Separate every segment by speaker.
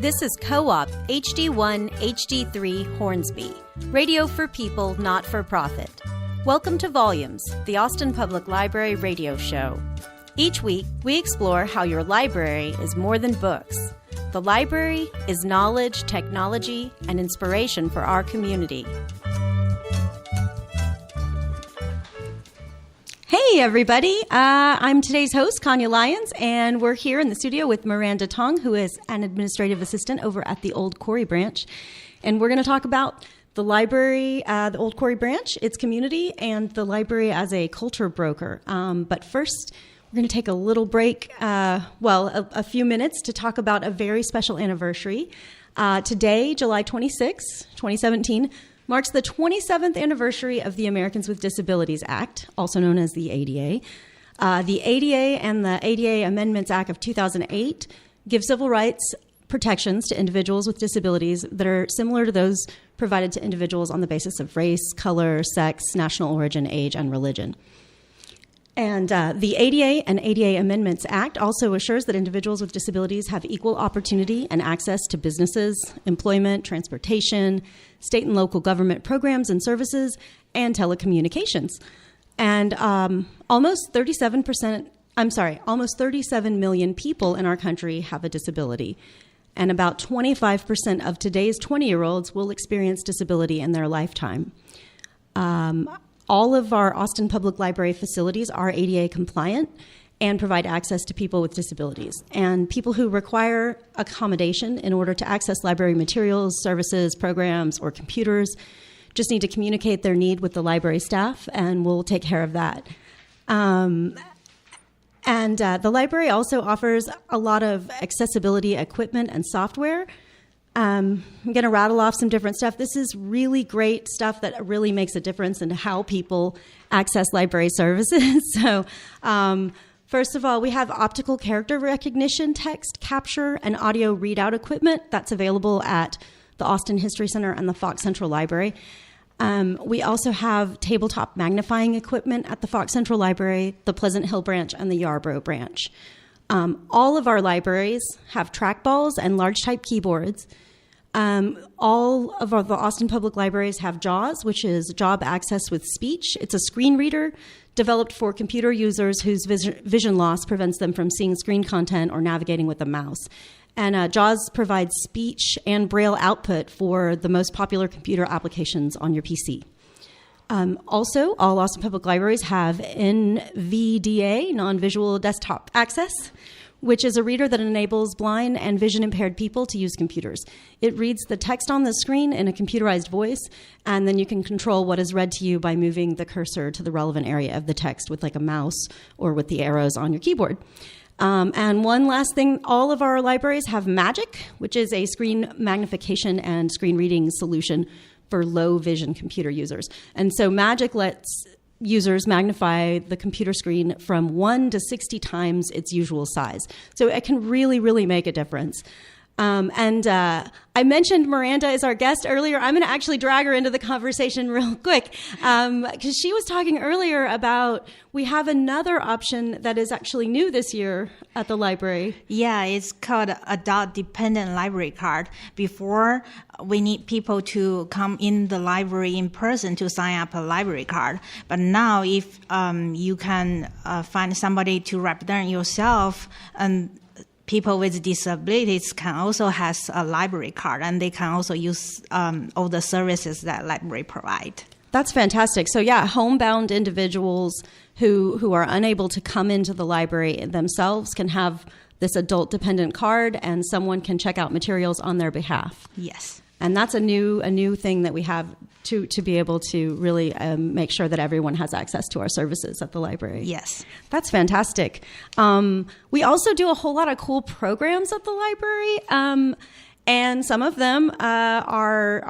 Speaker 1: This is Co-op HD1 HD3 Hornsby, radio for people, not for profit. Welcome to Volumes, the Austin Public Library radio show. Each week, we explore how your library is more than books. The library is knowledge, technology, and inspiration for our community. Hey, everybody. I'm today's host, Kanya Lyons, and we're here in the studio with Miranda Tong, who is an administrative assistant over at the Old Quarry Branch. And we're going to talk about the library, the Old Quarry Branch, its community, and the library as a culture broker. But first, we're going to take a little break, a few minutes to talk about a very special anniversary. Today, July 26, 2017, marks the 27th anniversary of the Americans with Disabilities Act, also known as the ADA. The ADA and the ADA Amendments Act of 2008 give civil rights protections to individuals with disabilities that are similar to those provided to individuals on the basis of race, color, sex, national origin, age, and religion. And the ADA and ADA Amendments Act also assures that individuals with disabilities have equal opportunity and access to businesses, employment, transportation, state and local government programs and services, and telecommunications. And almost 37 million people in our country have a disability. And about 25% of today's 20-year-olds will experience disability in their lifetime. All of our Austin Public Library facilities are ADA compliant and provide access to people with disabilities. And people who require accommodation in order to access library materials, services, programs, or computers just need to communicate their need with the library staff, and we'll take care of that. The library also offers a lot of accessibility equipment and software. I'm going to rattle off some different stuff. This is really great stuff that really makes a difference in how people access library services. So, first of all, we have optical character recognition, text capture, and audio readout equipment that's available at the Austin History Center and the Fox Central Library. We also have tabletop magnifying equipment at the Fox Central Library, the Pleasant Hill Branch, and the Yarborough Branch. All of our libraries have trackballs and large type keyboards. All of the Austin Public Libraries have JAWS, which is Job Access with Speech. It's a screen reader developed for computer users whose vision loss prevents them from seeing screen content or navigating with a mouse. And JAWS provides speech and braille output for the most popular computer applications on your PC. Also, all Austin Public Libraries have NVDA, non-visual desktop access, which is a reader that enables blind and vision-impaired people to use computers. It reads the text on the screen in a computerized voice, and then you can control what is read to you by moving the cursor to the relevant area of the text with like a mouse or with the arrows on your keyboard. And one last thing, all of our libraries have Magic, which is a screen magnification and screen reading solution for low vision computer users. And so Magic lets users magnify the computer screen from 1 to 60 times its usual size. So it can really, really make a difference. I mentioned Miranda is our guest earlier. I'm going to actually drag her into the conversation real quick because she was talking earlier about we have another option that is actually new this year at the library.
Speaker 2: Yeah, it's called Adult Dependent Library Card. Before, we need people to come in the library in person to sign up a library card. But now if you can find somebody to represent yourself, and people with disabilities can also have a library card, and they can also use all the services that library provide.
Speaker 1: That's fantastic. So yeah, homebound individuals who are unable to come into the library themselves can have this adult dependent card, and someone can check out materials on their behalf.
Speaker 2: Yes.
Speaker 1: And that's a new thing that we have to be able to really make sure that everyone has access to our services at the library.
Speaker 2: Yes.
Speaker 1: That's fantastic. We also do a whole lot of cool programs at the library, and some of them are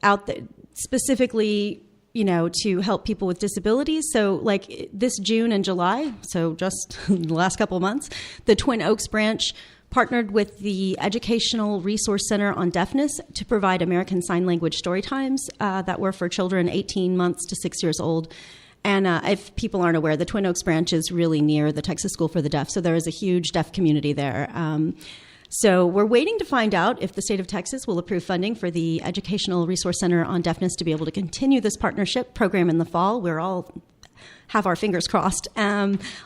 Speaker 1: out there specifically, to help people with disabilities. So like this June and July, so just the last couple of months, the Twin Oaks branch partnered with the Educational Resource Center on Deafness to provide American Sign Language story times that were for children 18 months to 6 years old. And if people aren't aware, the Twin Oaks branch is really near the Texas School for the Deaf, so there is a huge deaf community there. So we're waiting to find out if the state of Texas will approve funding for the Educational Resource Center on Deafness to be able to continue this partnership program in the fall. We're all have our fingers crossed.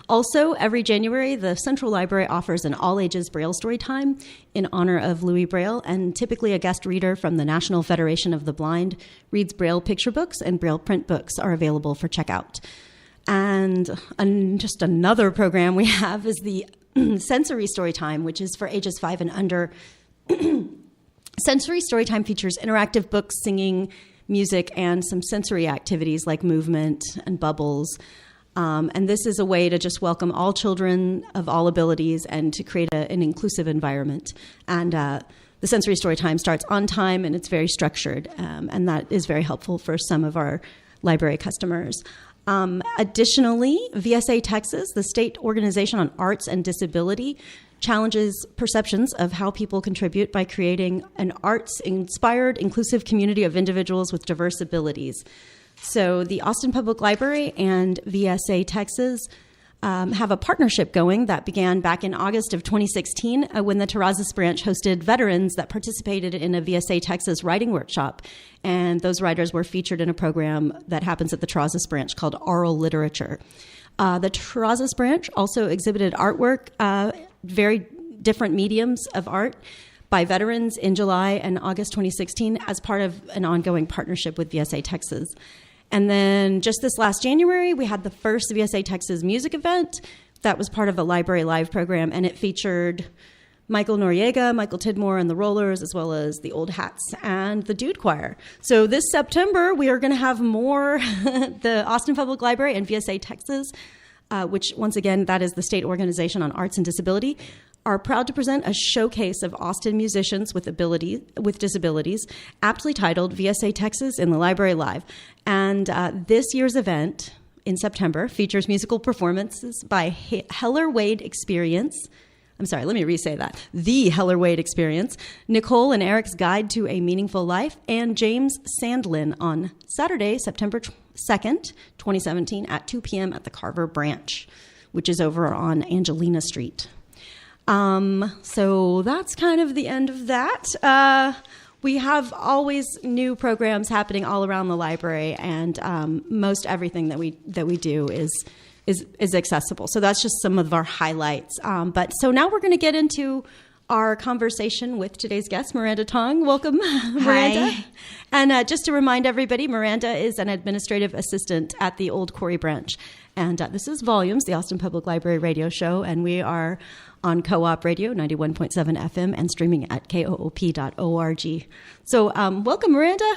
Speaker 1: Also, every January, the Central Library offers an all-ages Braille story time in honor of Louis Braille, and typically a guest reader from the National Federation of the Blind reads Braille picture books, and Braille print books are available for checkout. And just another program we have is the Sensory Storytime, which is for ages 5 and under. Sensory Storytime features interactive books, singing, music, and some sensory activities like movement and bubbles. And this is a way to just welcome all children of all abilities and to create an inclusive environment. And the Sensory Storytime starts on time, and it's very structured, and that is very helpful for some of our library customers. Additionally, VSA Texas, the state organization on arts and disability, challenges perceptions of how people contribute by creating an arts-inspired, inclusive community of individuals with diverse abilities. So the Austin Public Library and VSA Texas have a partnership going that began back in August of 2016 when the Terrazas branch hosted veterans that participated in a VSA Texas writing workshop. And those writers were featured in a program that happens at the Terrazas branch called Oral Literature. The Terrazas branch also exhibited artwork, very different mediums of art, by veterans in July and August 2016 as part of an ongoing partnership with VSA Texas. And then just this last January, we had the first VSA Texas music event that was part of a Library Live program, and it featured Michael Noriega, Michael Tidmore, and the Rollers, as well as the Old Hats and the Dude Choir. So this September, we are going to have more. The Austin Public Library and VSA Texas, which once again, that is the state organization on arts and disability, are proud to present a showcase of Austin musicians with disabilities, aptly titled VSA Texas in the Library Live. And this year's event in September features musical performances by Heller Wade Experience. I'm sorry, let me re-say that. The Heller Wade Experience, Nicole and Eric's Guide to a Meaningful Life, and James Sandlin on Saturday, September 2nd, 2017 at 2 p.m. at the Carver Branch, which is over on Angelina Street. So that's kind of the end of that. We have always new programs happening all around the library, and most everything that we do is accessible. So that's just some of our highlights. But so now we're going to get into our conversation with today's guest, Miranda Tong. Welcome, Miranda.
Speaker 2: Hi.
Speaker 1: And just to remind everybody, Miranda is an administrative assistant at the Old Quarry Branch. And this is Volumes, the Austin Public Library radio show, and we are on Co-op Radio, 91.7 FM, and streaming at koop.org. So welcome, Miranda.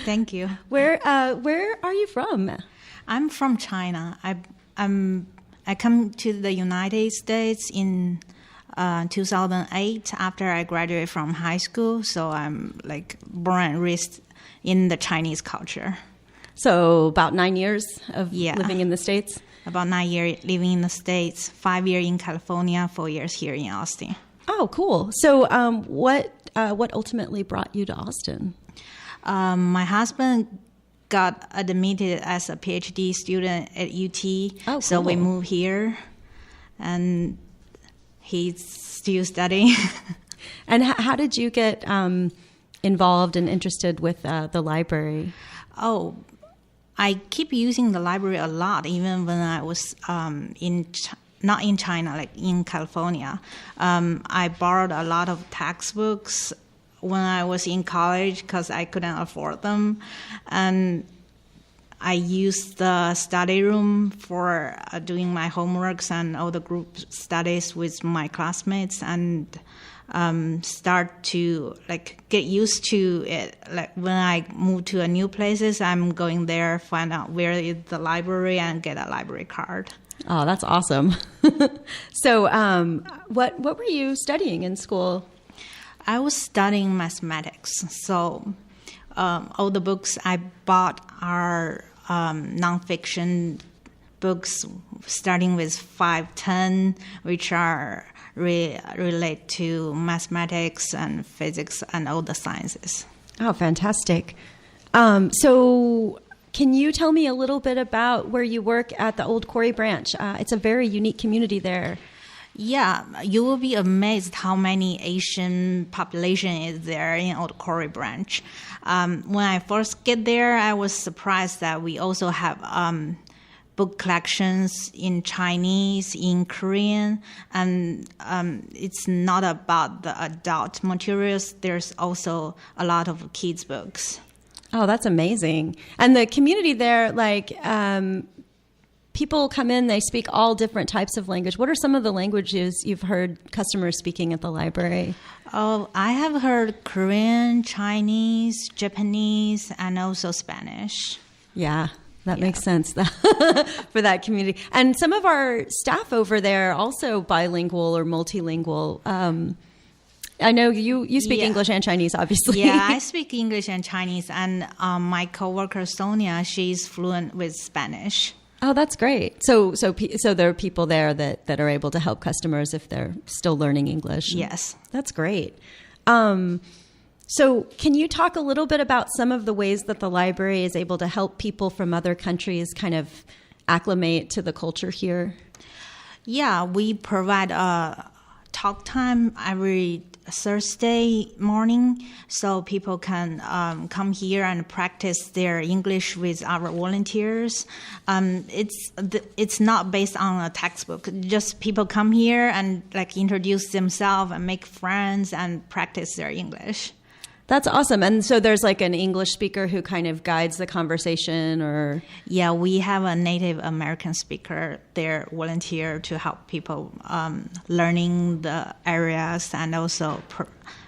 Speaker 2: Thank you.
Speaker 1: Where are you from?
Speaker 2: I'm from China. I come to the United States in 2008 after I graduated from high school. So I'm like born and raised in the Chinese culture.
Speaker 1: So about 9 years of living in the States?
Speaker 2: About 9 years living in the States, 5 years in California, 4 years here in Austin.
Speaker 1: Oh, cool. So what ultimately brought you to Austin?
Speaker 2: My husband got admitted as a PhD student at UT. Oh, cool. So we moved here, and he's still studying.
Speaker 1: And how did you get involved and interested with the library?
Speaker 2: Oh, I keep using the library a lot, even when I was not in China, like in California. I borrowed a lot of textbooks when I was in college because I couldn't afford them. And I used the study room for doing my homeworks and all the group studies with my classmates, and start to get used to it. Like when I move to a new places, I'm going there, find out where is the library, and get a library card.
Speaker 1: Oh, that's awesome. So what were you studying in school?
Speaker 2: I was studying mathematics. So all the books I bought are nonfiction books, starting with 510, which are relate to mathematics and physics and all the sciences.
Speaker 1: Oh, fantastic. So can you tell me a little bit about where you work at the Old Quarry branch? It's a very unique community there.
Speaker 2: Yeah, you will be amazed how many Asian population is there in Old Quarry branch. When I first get there, I was surprised that we also have book collections in Chinese, in Korean, and it's not about the adult materials. There's also a lot of kids' books.
Speaker 1: Oh, that's amazing. And the community there, like, people come in, they speak all different types of language. What are some of the languages you've heard customers speaking at the library?
Speaker 2: Oh, I have heard Korean, Chinese, Japanese, and also Spanish.
Speaker 1: Yeah, that makes sense for that community. And some of our staff over there are also bilingual or multilingual. I know you speak English and Chinese, obviously.
Speaker 2: Yeah, I speak English and Chinese, and my coworker Sonia, she's fluent with Spanish.
Speaker 1: Oh, that's great. So there are people there that are able to help customers if they're still learning English.
Speaker 2: Yes.
Speaker 1: That's great. So can you talk a little bit about some of the ways that the library is able to help people from other countries kind of acclimate to the culture here?
Speaker 2: Yeah, we provide a talk time every Thursday morning, so people can come here and practice their English with our volunteers. It's not based on a textbook. Just people come here and like introduce themselves and make friends and practice their English.
Speaker 1: That's awesome. And so there's like an English speaker who kind of guides the conversation, or?
Speaker 2: Yeah, we have a Native American speaker there, volunteer to help people learning the areas and also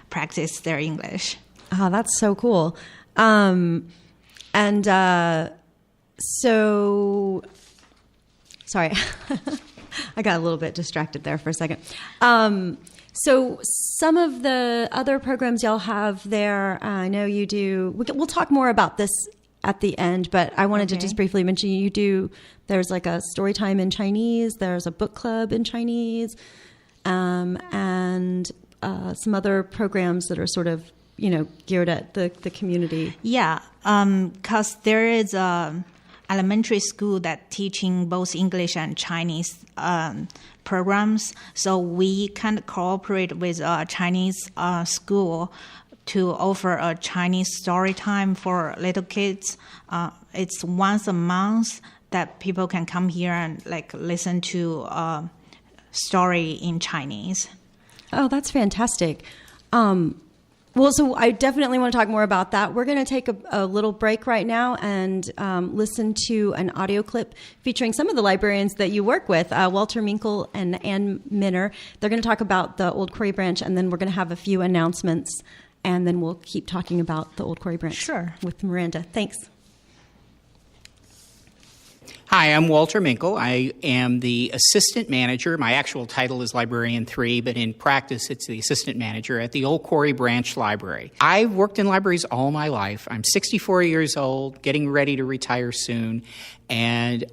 Speaker 2: practice their English.
Speaker 1: Oh, that's so cool. So, sorry, I got a little bit distracted there for a second. So some of the other programs y'all have there, I know you do, we'll talk more about this at the end, but I wanted to just briefly mention there's like a story time in Chinese, there's a book club in Chinese, and some other programs that are sort of, geared at the community.
Speaker 2: Yeah, because there is a elementary school that teaching both English and Chinese programs. So we can cooperate with a Chinese school to offer a Chinese story time for little kids. It's once a month that people can come here and like listen to a story in Chinese.
Speaker 1: Oh, that's fantastic. Well, so I definitely want to talk more about that. We're going to take a little break right now and listen to an audio clip featuring some of the librarians that you work with, Walter Minkle and Ann Minner. They're going to talk about the Old Quarry branch, and then we're going to have a few announcements, and then we'll keep talking about the Old Quarry branch.
Speaker 2: Sure.
Speaker 1: With Miranda. Thanks.
Speaker 3: Hi, I'm Walter Minkle. I am the assistant manager. My actual title is Librarian 3, but in practice, it's the assistant manager at the Old Quarry Branch Library. I've worked in libraries all my life. I'm 64 years old, getting ready to retire soon, and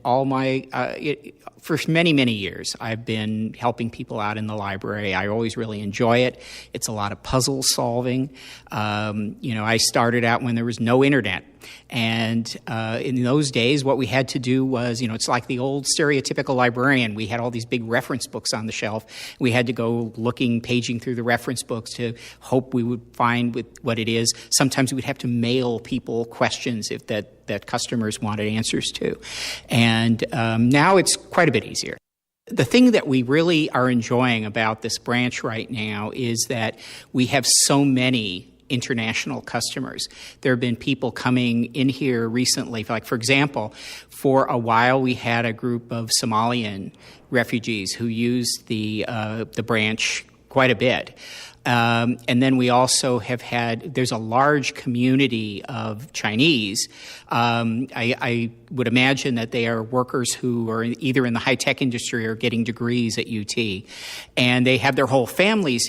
Speaker 3: for many, many years, I've been helping people out in the library. I always really enjoy it. It's a lot of puzzle solving. I started out when there was no internet. And in those days, what we had to do was, it's like the old stereotypical librarian. We had all these big reference books on the shelf. We had to go paging through the reference books to hope we would find what it is. Sometimes we would have to mail people questions that customers wanted answers to. And now it's quite a bit easier. The thing that we really are enjoying about this branch right now is that we have so many international customers. There have been people coming in here recently. Like, for example, for a while we had a group of Somalian refugees who used the branch quite a bit. And then we also have there's a large community of Chinese. I would imagine that they are workers who are either in the high-tech industry or getting degrees at UT. And they have their whole families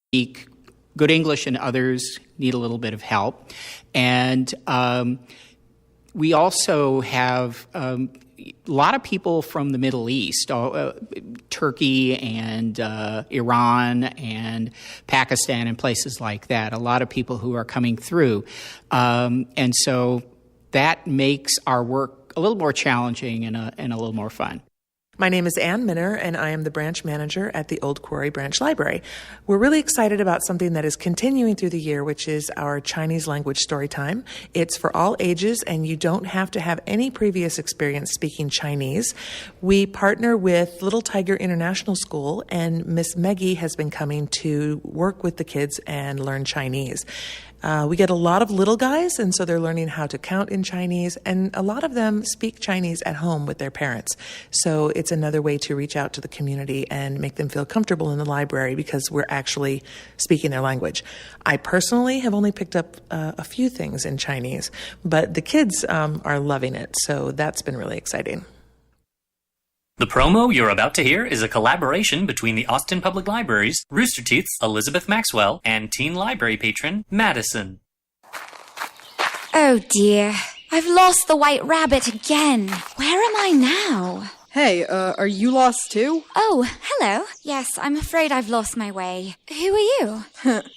Speaker 3: speak good English, and others need a little bit of help. And we also have a lot of people from the Middle East, Turkey and Iran and Pakistan and places like that, a lot of people who are coming through. And so that makes our work a little more challenging and a little more fun.
Speaker 4: My name is Ann Minner, and I am the branch manager at the Old Quarry Branch Library. We're really excited about something that is continuing through the year, which is our Chinese language story time. It's for all ages, and you don't have to have any previous experience speaking Chinese. We partner with Little Tiger International School, and Miss Meggie has been coming to work with the kids and learn Chinese. We get a lot of little guys, and so they're learning how to count in Chinese, and a lot of them speak Chinese at home with their parents. So it's another way to reach out to the community and make them feel comfortable in the library because we're actually speaking their language. I personally have only picked up a few things in Chinese, but the kids are loving it, so that's been really exciting.
Speaker 5: The promo you're about to hear is a collaboration between the Austin Public Library's Rooster Teeth's Elizabeth Maxwell and teen library patron Madison.
Speaker 6: Oh dear, I've lost the white rabbit again. Where am I now?
Speaker 7: Hey, are you lost too?
Speaker 6: Oh, hello. Yes, I'm afraid I've lost my way. Who are you?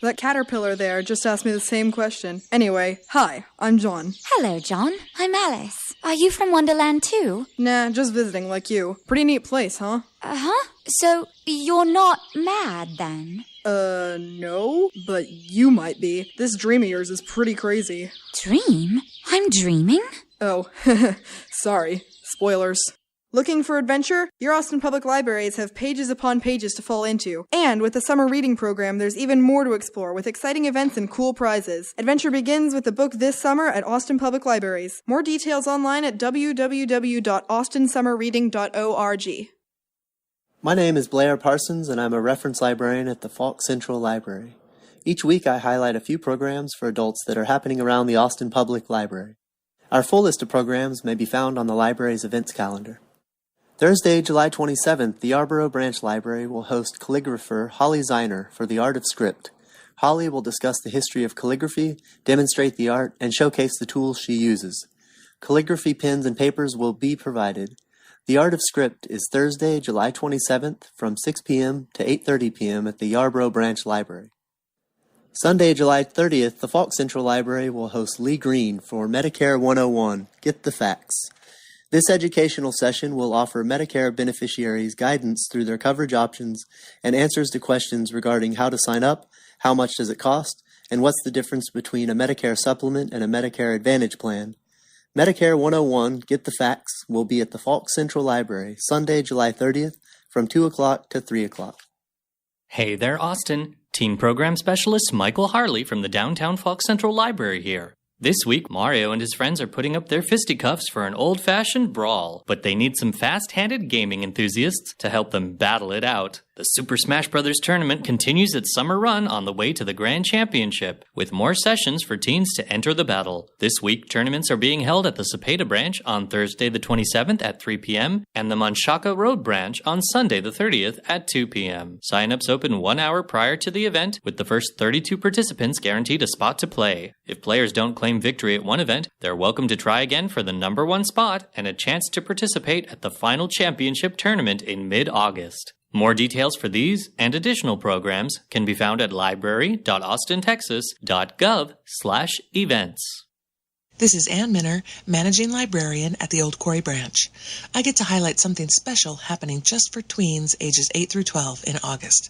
Speaker 7: That caterpillar there just asked me the same question. Anyway, hi, I'm John.
Speaker 6: Hello, John. I'm Alice. Are you from Wonderland too?
Speaker 7: Nah, just visiting like you. Pretty neat place, huh?
Speaker 6: Uh-huh. So, you're not mad then?
Speaker 7: No, but you might be. This dream of yours is pretty crazy.
Speaker 6: Dream? I'm dreaming?
Speaker 7: Oh, sorry. Spoilers. Looking for adventure? Your Austin Public Libraries have pages upon pages to fall into. And with the summer reading program, there's even more to explore with exciting events and cool prizes. Adventure begins with the book this summer at Austin Public Libraries. More details online at www.austinsummerreading.org.
Speaker 8: My name is Blair Parsons, and I'm a reference librarian at the Falk Central Library. Each week I highlight a few programs for adults that are happening around the Austin Public Library. Our full list of programs may be found on the library's events calendar. Thursday, July 27th, the Yarborough Branch Library will host calligrapher Holly Ziner for the Art of Script. Holly will discuss the history of calligraphy, demonstrate the art, and showcase the tools she uses. Calligraphy pens and papers will be provided. The Art of Script is Thursday, July 27th from 6 p.m. to 8:30 p.m. at the Yarborough Branch Library. Sunday, July 30th, the Falk Central Library will host Lee Green for Medicare 101, Get the Facts. This educational session will offer Medicare beneficiaries guidance through their coverage options and answers to questions regarding how to sign up, how much does it cost, and what's the difference between a Medicare supplement and a Medicare Advantage plan. Medicare 101, Get the Facts, will be at the Falk Central Library, Sunday, July 30th, from 2 o'clock to 3 o'clock.
Speaker 5: Hey there, Austin. Teen Program Specialist Michael Harley from the downtown Falk Central Library here. This week, Mario and his friends are putting up their fisticuffs for an old-fashioned brawl, but they need some fast-handed gaming enthusiasts to help them battle it out. The Super Smash Bros. Tournament continues its summer run on the way to the Grand Championship, with more sessions for teens to enter the battle. This week, tournaments are being held at the Cepeda Branch on Thursday the 27th at 3 p.m. and the Menchaca Road Branch on Sunday the 30th at 2 p.m. Sign-ups open 1 hour prior to the event, with the first 32 participants guaranteed a spot to play. If players don't claim victory at one event, they're welcome to try again for the number one spot and a chance to participate at the final championship tournament in mid-August. More details for these and additional programs can be found at library.austintexas.gov/events.
Speaker 4: This is Ann Minner, Managing Librarian at the Old Quarry Branch. I get to highlight something special happening just for tweens ages 8 through 12 in August.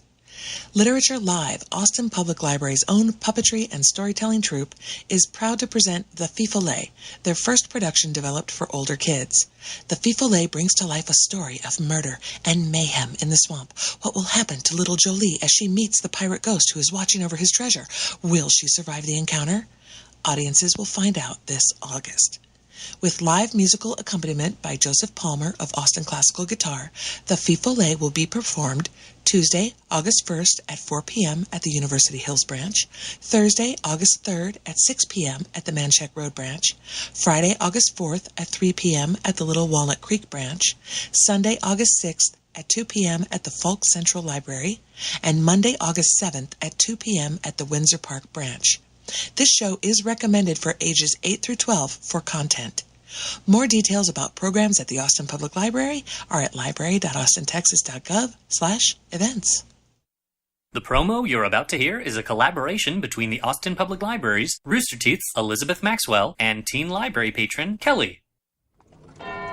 Speaker 4: Literature Live, Austin Public Library's own puppetry and storytelling troupe, is proud to present The Fee-Follet, their first production developed for older kids. The Fee-Follet brings to life a story of murder and mayhem in the swamp. What will happen to little Jolie as she meets the pirate ghost who is watching over his treasure? Will she survive the encounter? Audiences will find out this August. With live musical accompaniment by Joseph Palmer of Austin Classical Guitar, The Fee-Follet will be performed Tuesday, August 1st at 4 p.m. at the University Hills Branch, Thursday, August 3rd at 6 p.m. at the Manchac Road Branch, Friday, August 4th at 3 p.m. at the Little Walnut Creek Branch, Sunday, August 6th at 2 p.m. at the Falk Central Library, and Monday, August 7th at 2 p.m. at the Windsor Park Branch. This show is recommended for ages 8 through 12 for content. More details about programs at the Austin Public Library are at library.austintexas.gov/events.
Speaker 5: The promo you're about to hear is a collaboration between the Austin Public Library's Rooster Teeth's Elizabeth Maxwell and teen library patron Kelly.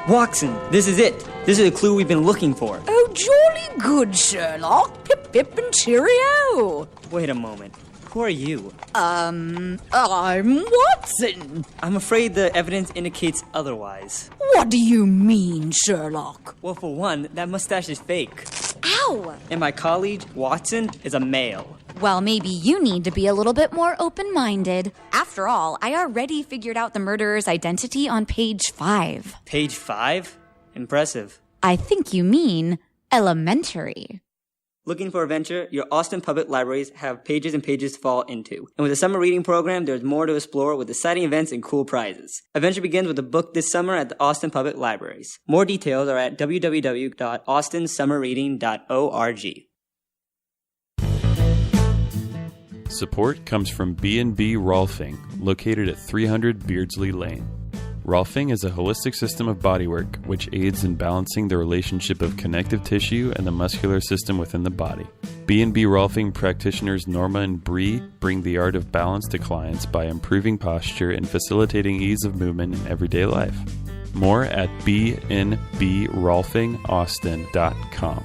Speaker 9: Watson, this is it. This is the clue we've been looking for.
Speaker 10: Oh, jolly good, Sherlock. Pip, pip, and cheerio.
Speaker 9: Wait a moment. Who are you?
Speaker 10: I'm Watson.
Speaker 9: I'm afraid the evidence indicates otherwise.
Speaker 10: What do you mean, Sherlock?
Speaker 9: Well, for one, that mustache is fake.
Speaker 6: Ow!
Speaker 9: And my colleague, Watson, is a male.
Speaker 6: Well, maybe you need to be a little bit more open-minded. After all, I already figured out the murderer's identity on page 5.
Speaker 9: Page 5? Impressive.
Speaker 6: I think you mean elementary.
Speaker 9: Looking for adventure? Your Austin Public Libraries have pages and pages to fall into. And with the summer reading program, there's more to explore with exciting events and cool prizes. Adventure begins with a book this summer at the Austin Public Libraries. More details are at www.austinsummerreading.org.
Speaker 11: Support comes from B&B Rolfing, located at 300 Beardsley Lane. Rolfing is a holistic system of bodywork which aids in balancing the relationship of connective tissue and the muscular system within the body. B&B Rolfing practitioners Norma and Bree bring the art of balance to clients by improving posture and facilitating ease of movement in everyday life. More at bnbrolfingaustin.com.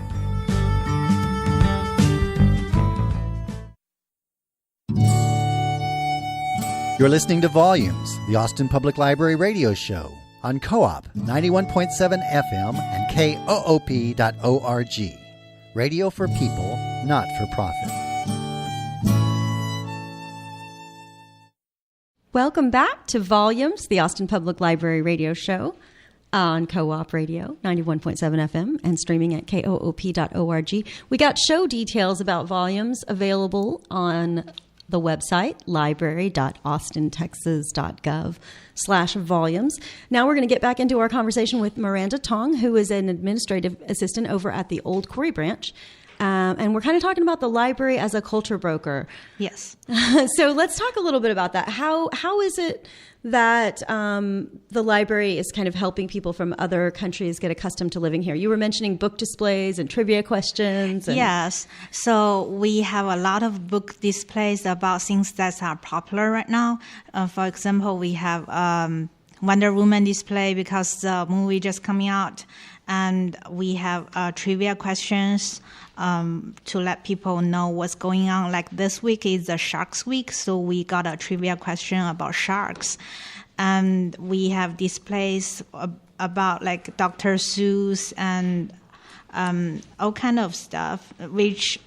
Speaker 12: You're listening to Volumes, the Austin Public Library radio show on Co-op 91.7 FM and KOOP.org. Radio for people, not for profit.
Speaker 1: Welcome back to Volumes, the Austin Public Library radio show on Co-op Radio 91.7 FM and streaming at KOOP.org. We got show details about Volumes available on the website, library.austintexas.gov/volumes. Now we're going to get back into our conversation with Miranda Tong, who is an administrative assistant over at the Old Quarry branch. And we're kind of talking about the library as a culture broker.
Speaker 2: Yes.
Speaker 1: So let's talk a little bit about that. How is it that the library is kind of helping people from other countries get accustomed to living here? You were mentioning book displays and trivia questions.
Speaker 2: Yes. So we have a lot of book displays about things that are popular right now. For example, we have Wonder Woman display because the movie just coming out. And we have trivia questions to let people know what's going on. Like this week is the Sharks Week, so we got a trivia question about sharks. And we have displays about like Dr. Seuss and all kind of stuff, which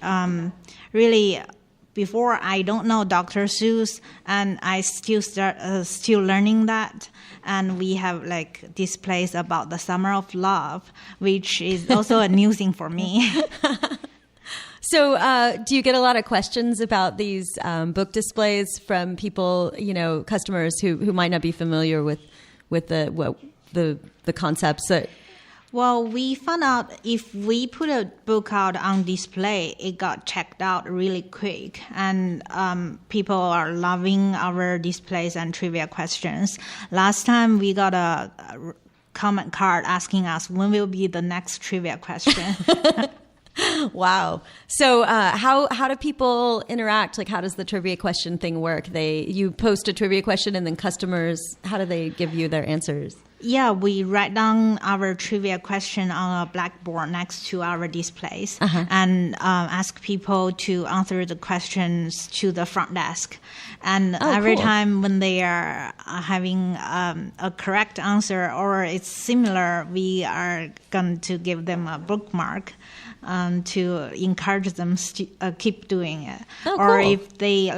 Speaker 2: really... Before, I don't know Dr. Seuss, and I still learning that. And we have like displays about the Summer of Love, which is also a new thing for me.
Speaker 1: So, do you get a lot of questions about these book displays from people, customers who might not be familiar with the concepts that?
Speaker 2: Well, we found out if we put a book out on display, it got checked out really quick. And people are loving our displays and trivia questions. Last time we got a comment card asking us when will be the next trivia question.
Speaker 1: Wow. So how do people interact? Like, how does the trivia question thing work? You post a trivia question and then customers, how do they give you their answers?
Speaker 2: Yeah, we write down our trivia question on a blackboard next to our displays and ask people to answer the questions to the front desk. And every time when they are having a correct answer or it's similar, we are going to give them a bookmark to encourage them keep doing it. Or if they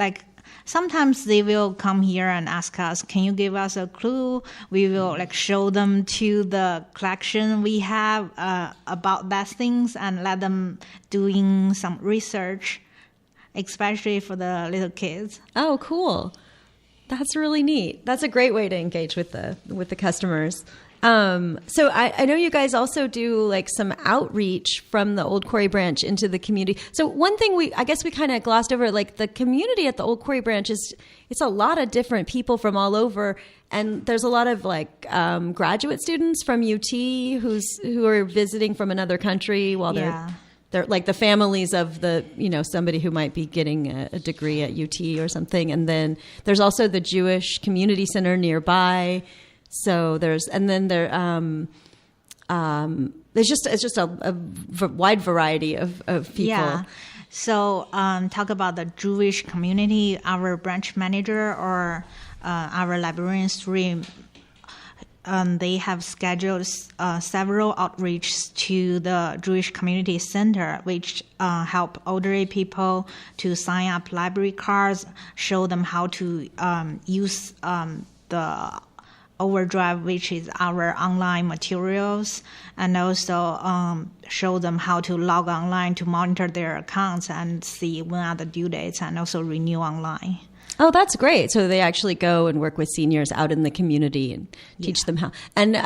Speaker 2: sometimes they will come here and ask us, can you give us a clue? We will show them to the collection we have about that things and let them doing some research, especially for the little kids.
Speaker 1: Oh, cool. That's really neat. That's a great way to engage with the customers. So I know you guys also do some outreach from the Old Quarry branch into the community. So one thing I guess we kind of glossed over, the community at the Old Quarry branch it's a lot of different people from all over. And there's a lot of graduate students from UT who are visiting from another country while they're they're like the families of the, somebody who might be getting a degree at UT or something. And then there's also the Jewish Community Center nearby. So there's just a wide variety of people.
Speaker 2: Yeah. So talk about the Jewish community. Our branch manager or our librarian stream, they have scheduled several outreaches to the Jewish Community Center, which help elderly people to sign up library cards, show them how to use the Overdrive, which is our online materials, and also show them how to log online to monitor their accounts and see when are the due dates, and also renew online.
Speaker 1: Oh, that's great. So they actually go and work with seniors out in the community and teach them how. And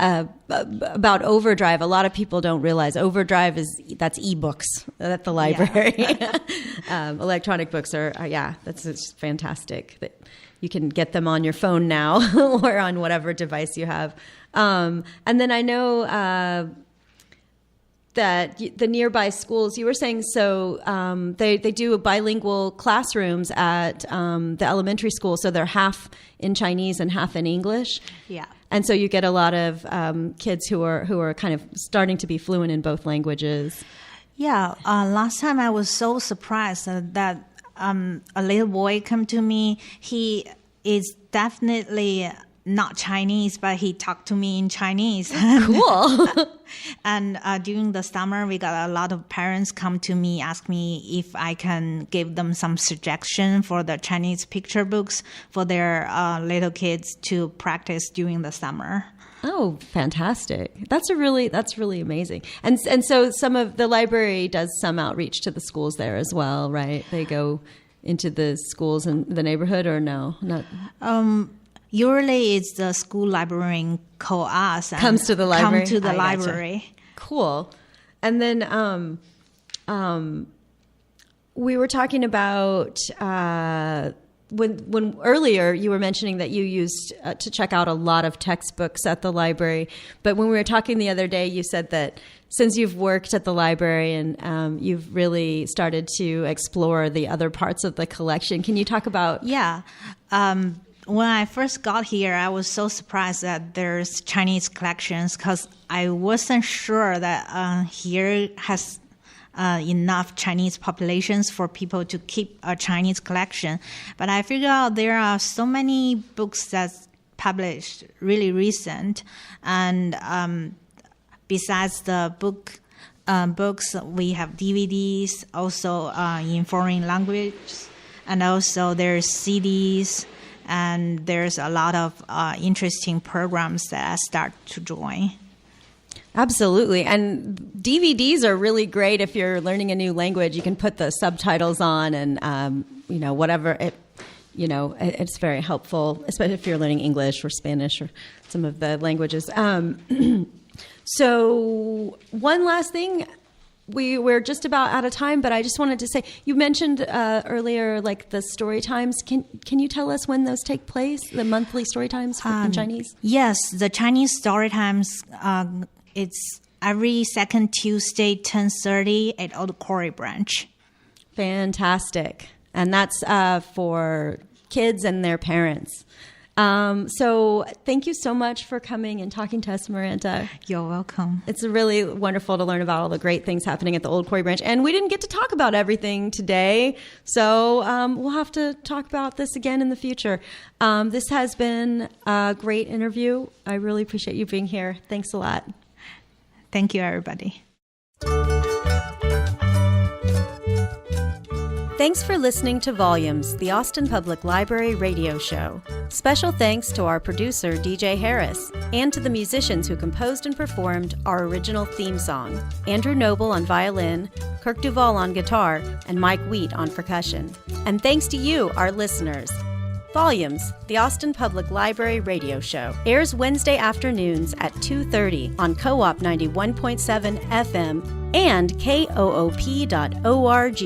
Speaker 1: about Overdrive, a lot of people don't realize Overdrive that's ebooks at the library. Yeah. Electronic books are that's fantastic. You can get them on your phone now or on whatever device you have. And then I know that the nearby schools, you were saying, so they do bilingual classrooms at the elementary school, so they're half in Chinese and half in English.
Speaker 2: Yeah.
Speaker 1: And so you get a lot of kids who are kind of starting to be fluent in both languages.
Speaker 2: Yeah. Last time I was so surprised that a little boy came to me. He is definitely not Chinese, but he talked to me in Chinese.
Speaker 1: Cool.
Speaker 2: And during the summer, we got a lot of parents come to me, ask me if I can give them some suggestion for the Chinese picture books for their little kids to practice during the summer.
Speaker 1: Oh, fantastic. That's really amazing. And so some of the library does some outreach to the schools there as well, right? They go into the schools in the neighborhood, or no? Not.
Speaker 2: Usually it's the school librarian call us and
Speaker 1: comes to the library.
Speaker 2: Come to the library.
Speaker 1: Gotcha. Cool. And then we were talking about when earlier you were mentioning that you used to check out a lot of textbooks at the library, but when we were talking the other day, you said that since you've worked at the library and you've really started to explore the other parts of the collection. Can you talk about?
Speaker 2: Yeah. When I first got here, I was so surprised that there's Chinese collections because I wasn't sure that here has enough Chinese populations for people to keep a Chinese collection. But I figured out there are so many books that's published really recent. And besides the books, we have DVDs also in foreign languages. And also there's CDs. And there's a lot of interesting programs that I start to join.
Speaker 1: Absolutely. And DVDs are really great if you're learning a new language. You can put the subtitles on and, whatever. It's very helpful, especially if you're learning English or Spanish or some of the languages. So one last thing. We're just about out of time, but I just wanted to say, you mentioned earlier, like the story times. Can you tell us when those take place, the monthly story times in Chinese?
Speaker 2: Yes, the Chinese story times, it's every second Tuesday, 10:30 at Old Quarry Branch.
Speaker 1: Fantastic. And that's for kids and their parents. So thank you so much for coming and talking to us, Miranda.
Speaker 2: You're welcome.
Speaker 1: It's really wonderful to learn about all the great things happening at the Old Quarry Branch. And we didn't get to talk about everything today, so we'll have to talk about this again in the future. This has been a great interview. I really appreciate you being here. Thanks a lot.
Speaker 2: Thank you, everybody.
Speaker 1: Thanks for listening to Volumes, the Austin Public Library radio show. Special thanks to our producer, DJ Harris, and to the musicians who composed and performed our original theme song, Andrew Noble on violin, Kirk Duvall on guitar, and Mike Wheat on percussion. And thanks to you, our listeners. Volumes, the Austin Public Library radio show, airs Wednesday afternoons at 2:30 on Co-op 91.7 FM and koop.org.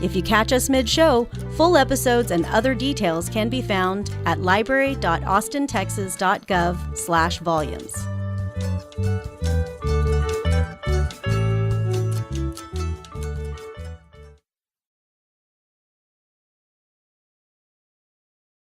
Speaker 1: If you catch us mid-show, full episodes and other details can be found at library.austintexas.gov/volumes.